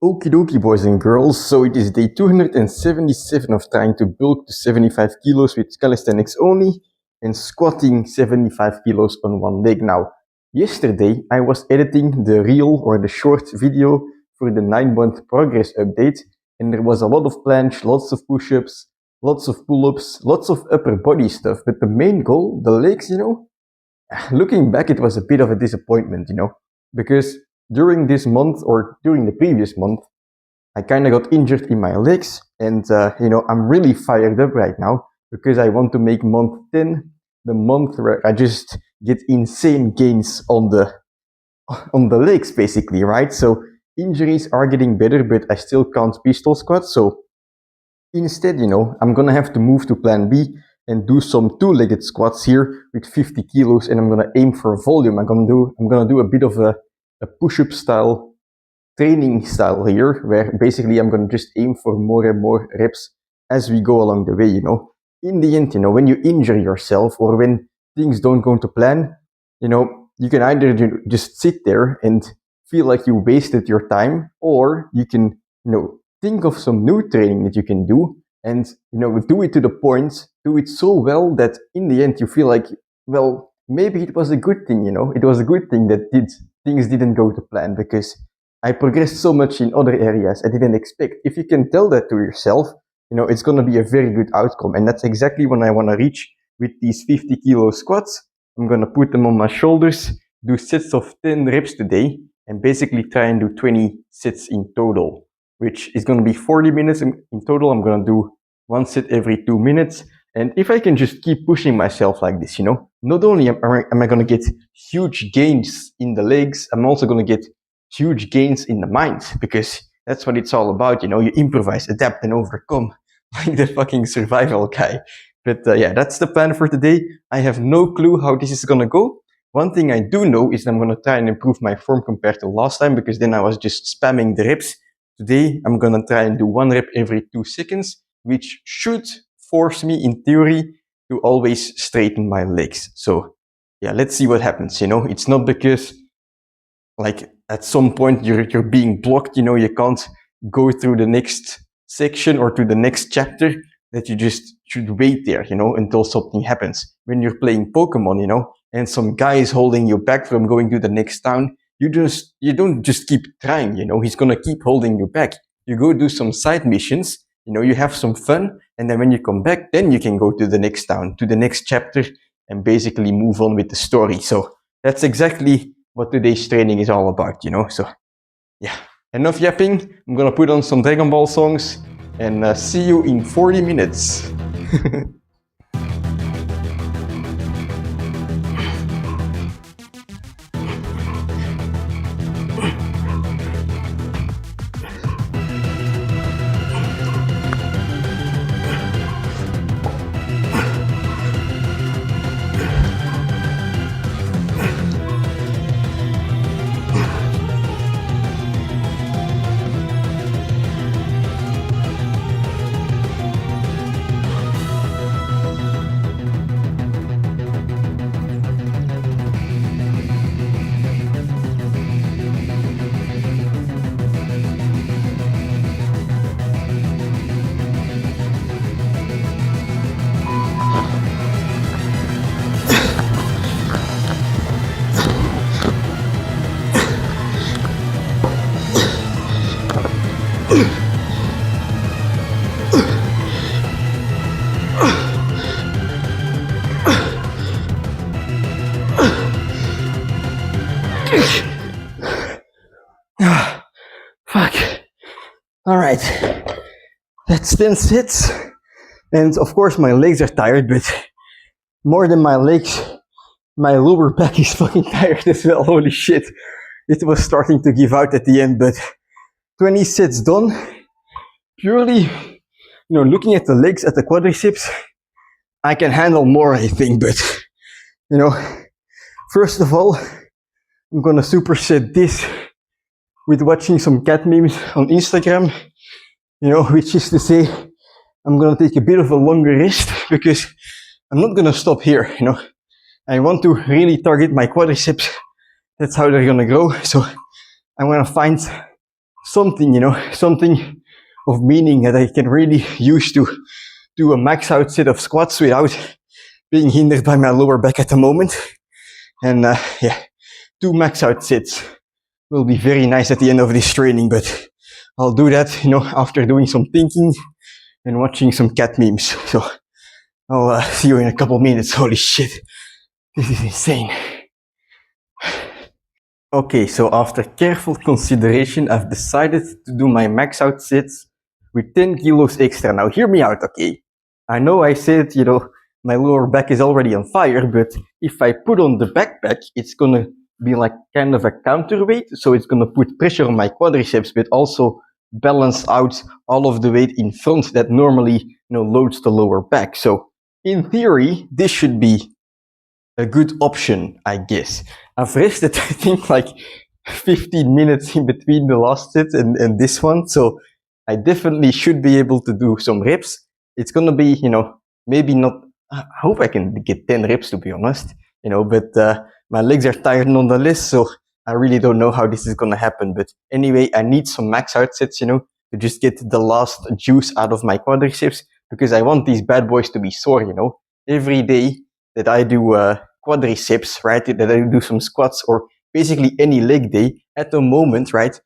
Okie dokie, boys and girls. So it is day 277 of trying to bulk to 75 kilos with calisthenics only and squatting 75 kilos on one leg. Now, yesterday I was editing the reel or the short video for the 9-month progress update, and there was a lot of planche, lots of push-ups, lots of pull-ups, lots of upper body stuff. But the main goal, the legs, looking back, it was a bit of a disappointment, because during this month or during the previous month, I kind of got injured in my legs, and I'm really fired up right now because I want to make month 10 the month where I just get insane gains on the legs, basically, right? So injuries are getting better, but I still can't pistol squat. So instead, I'm gonna have to move to plan B and do some two-legged squats here with 50 kilos, and I'm gonna aim for volume. I'm gonna do a bit of a push-up style training style here, where basically I'm gonna just aim for more and more reps as we go along the way. In the end, when you injure yourself or when things don't go to plan, you can either just sit there and feel like you wasted your time, or you can think of some new training that you can do and do it to the point, do it so well that in the end you feel like, well, maybe it was a good thing. It was a good thing that things didn't go to plan, because I progressed so much in other areas I didn't expect. If you can tell that to yourself, it's going to be a very good outcome. And that's exactly what I want to reach with these 50 kilo squats. I'm going to put them on my shoulders, do sets of 10 reps today, and basically try and do 20 sets in total, which is going to be 40 minutes in total. I'm going to do one set every 2 minutes. And if I can just keep pushing myself like this, not only am I going to get huge gains in the legs, I'm also going to get huge gains in the mind, because that's what it's all about. You improvise, adapt, and overcome, like the fucking survival guy. But yeah, that's the plan for today. I have no clue how this is gonna go. One thing I do know is that I'm gonna try and improve my form compared to last time, because then I was just spamming the reps. Today, I'm gonna try and do 1 rep every 2 seconds, which should force me, in theory, to always straighten my legs. So yeah, let's see what happens. It's not because like at some point you're being blocked, you can't go through the next section or to the next chapter, that you just should wait there, until something happens. When you're playing Pokemon, and some guy is holding you back from going to the next town, you don't just keep trying, he's gonna keep holding you back. You go do some side missions, you have some fun, and then when you come back, then you can go to the next town, to the next chapter, and basically move on with the story. So that's exactly what today's training is all about, So yeah, enough yapping. I'm gonna put on some Dragon Ball songs and see you in 40 minutes. Fuck. All right. That's 10 sets. And of course my legs are tired, but more than my legs, my lower back is fucking tired as well. Holy shit. It was starting to give out at the end, but 20 sets done. Purely, looking at the legs, at the quadriceps, I can handle more, I think, but, first of all, I'm gonna superset this with watching some cat memes on Instagram, which is to say, I'm gonna take a bit of a longer rest, because I'm not gonna stop here, I want to really target my quadriceps. That's how they're gonna grow. So I'm gonna find something, something of meaning that I can really use to do a max out set of squats without being hindered by my lower back at the moment. And yeah, 2 max out sets will be very nice at the end of this training, but I'll do that, after doing some thinking and watching some cat memes. So I'll see you in a couple minutes. Holy shit, this is insane. Okay, so after careful consideration, I've decided to do my max out sets with 10 kilos extra. Now hear me out, okay? I know I said, my lower back is already on fire, but if I put on the backpack, it's gonna be like kind of a counterweight, so it's gonna put pressure on my quadriceps, but also balance out all of the weight in front that normally, loads the lower back. So in theory, this should be a good option, I guess. I've rested, I think, like 15 minutes in between the last set and this one, so I definitely should be able to do some reps. It's gonna be, maybe not, I hope I can get 10 reps, to be honest, but my legs are tired nonetheless, so I really don't know how this is gonna happen. But anyway, I need some max out sets, to just get the last juice out of my quadriceps, because I want these bad boys to be sore, every day that I do quadriceps, right, that I do some squats or basically any leg day, at the moment, right,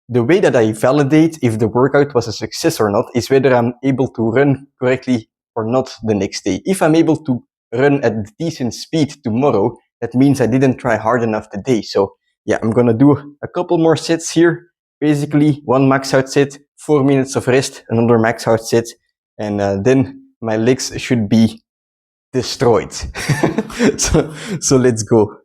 the way that I validate if the workout was a success or not is whether I'm able to run correctly or not the next day. If I'm able to run at decent speed tomorrow, that means I didn't try hard enough today. So yeah, I'm gonna do a couple more sets here. Basically, 1 max out set, 4 minutes of rest, another max out set, and then my legs should be destroyed. so let's go.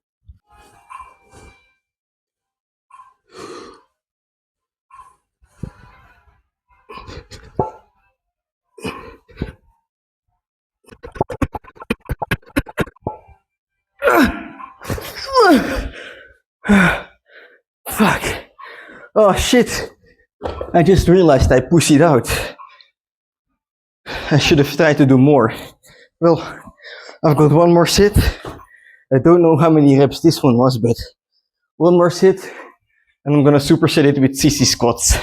Fuck. Oh shit. I just realized I pushed it out. I should have tried to do more. Well, I've got 1 more set. I don't know how many reps this one was, but 1 more set, and I'm gonna superset it with CC squats.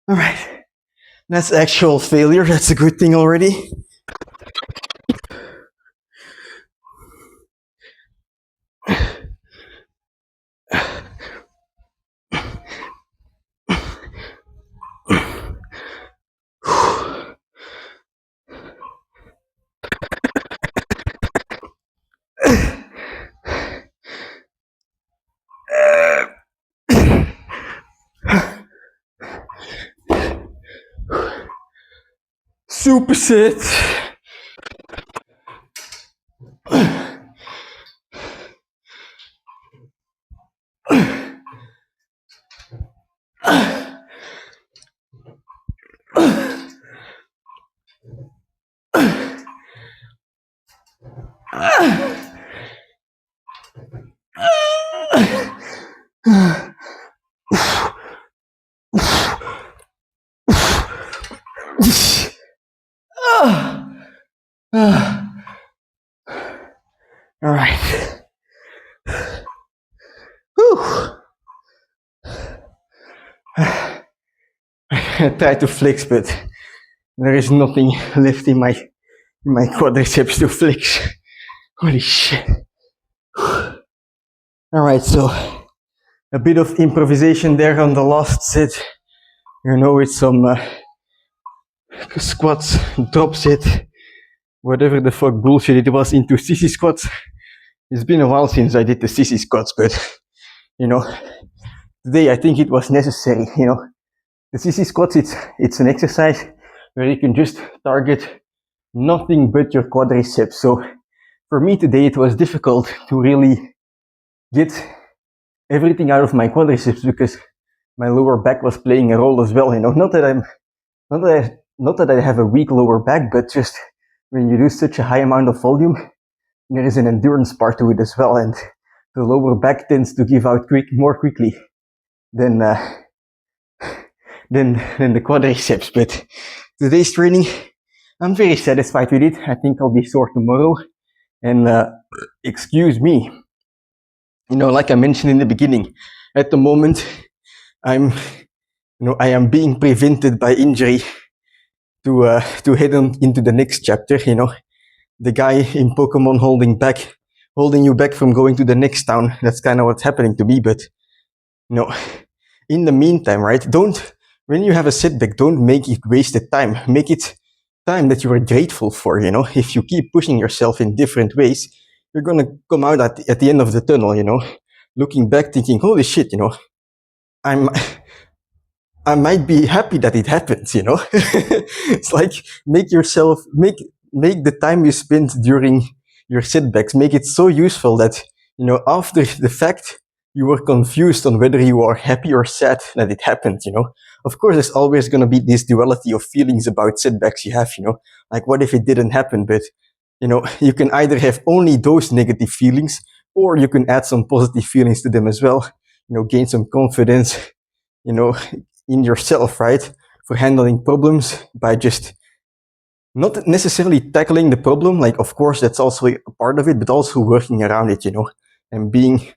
All right, that's actual failure. That's a good thing already. Superset. All right. I tried to flex, but there is nothing left in my quadriceps to flex. Holy shit. Alright, so a bit of improvisation there on the last set. With some squats, drop set, whatever the fuck bullshit it was into sissy squats. It's been a while since I did the sissy squats, but today I think it was necessary. The sissy squats, it's an exercise where you can just target nothing but your quadriceps. So for me today it was difficult to really get everything out of my quadriceps because my lower back was playing a role as well. Not that I have a weak lower back, but just when you do such a high amount of volume, there is an endurance part to it as well, and the lower back tends to give out more quickly. than than the quadriceps. But today's training, I'm very satisfied with it. I think I'll be sore tomorrow. And excuse me, like I mentioned in the beginning, at the moment I am being prevented by injury to head on into the next chapter. The guy in Pokemon holding you back from going to the next town. That's kind of what's happening to me. But in the meantime, right? When you have a setback, don't make it wasted time. Make it time that you are grateful for. If you keep pushing yourself in different ways, you're gonna come out at the end of the tunnel. Looking back, thinking, "Holy shit!" I'm I might be happy that it happens, It's like make the time you spend during your setbacks, make it so useful that, after the fact, you were confused on whether you are happy or sad that it happened, Of course, there's always going to be this duality of feelings about setbacks you have, Like, what if it didn't happen? But, you can either have only those negative feelings, or you can add some positive feelings to them as well, gain some confidence, in yourself, right? For handling problems by just not necessarily tackling the problem. Like, of course, that's also a part of it, but also working around it, and being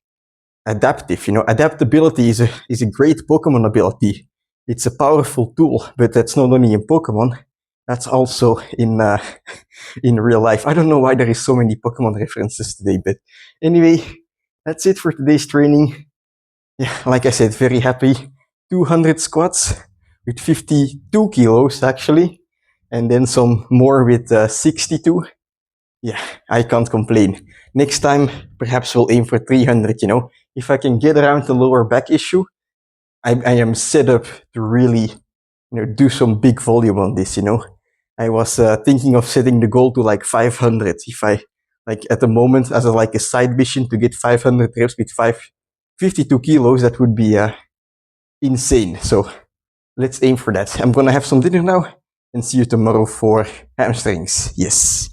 adaptive. Adaptability is a great Pokemon ability. It's a powerful tool, but that's not only in Pokemon. That's also in real life. I don't know why there is so many Pokemon references today, but anyway, that's it for today's training. Yeah, like I said, very happy. 200 squats with 52 kilos actually, and then some more with 62. Yeah, I can't complain. Next time, perhaps we'll aim for 300, If I can get around the lower back issue, I am set up to really, do some big volume on this, I was thinking of setting the goal to like 500. If I, like at the moment, as a side mission to get 500 reps with 52 kilos, that would be insane. So let's aim for that. I'm gonna have some dinner now and see you tomorrow for hamstrings. Yes.